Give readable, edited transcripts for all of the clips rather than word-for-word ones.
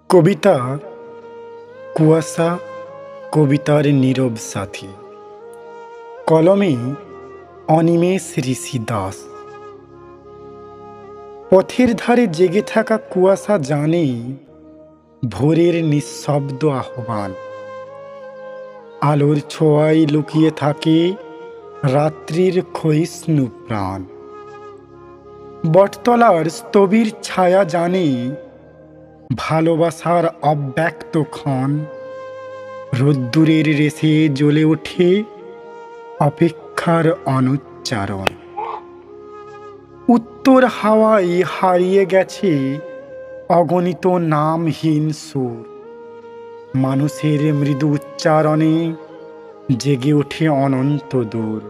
কবিতা কুয়াশা কবিতার নীরব সাথী। কলমে অনিমেষ ঋষি দাস। পথের ধারে জেগে থাকা কুয়াশা জানে ভোরের নিঃশব্দ আহ্বান। আলোর ছোঁয়ায় লুকিয়ে থাকে রাত্রির ক্ষয়িষ্ণু প্রাণ। বটতলার স্থবির ছায়া জানে ভালোবাসার অব্যক্ত ক্ষণ। রোদ্দুরের রেশে জ্বলে ওঠে অপেক্ষার অনুচ্চারণ। উত্তর হাওয়ায় হারিয়ে গেছে অগণিত নামহীন সুর। মানুষের মৃদু উচ্চারণে জেগে ওঠে অনন্ত দূর।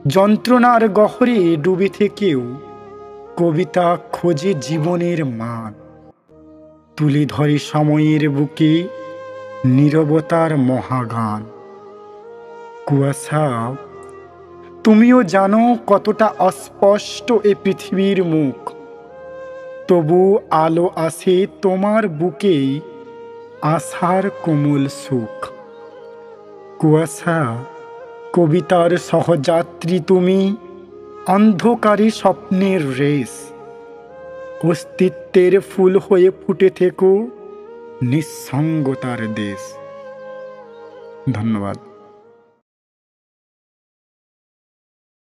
যন্ত্রণার গহরে ডুবে থেকেও কবিতা খোঁজে জীবনের মান। তুলে ধরে সময়ের বুকে নীরবতার মহাগান। কুয়াশা, তুমিও জানো কতটা অস্পষ্ট এ পৃথিবীর মুখ। তবু আলো আসে তোমার বুকেই আশার কোমল সুখ। কুয়াশা, কবিতার সহযাত্রী তুমি, অন্ধকারে স্বপ্নের রেশ। অস্তিত্বের ফুল হয়ে ফুটে থেকো নিঃসঙ্গতার দেশ। ধন্যবাদ।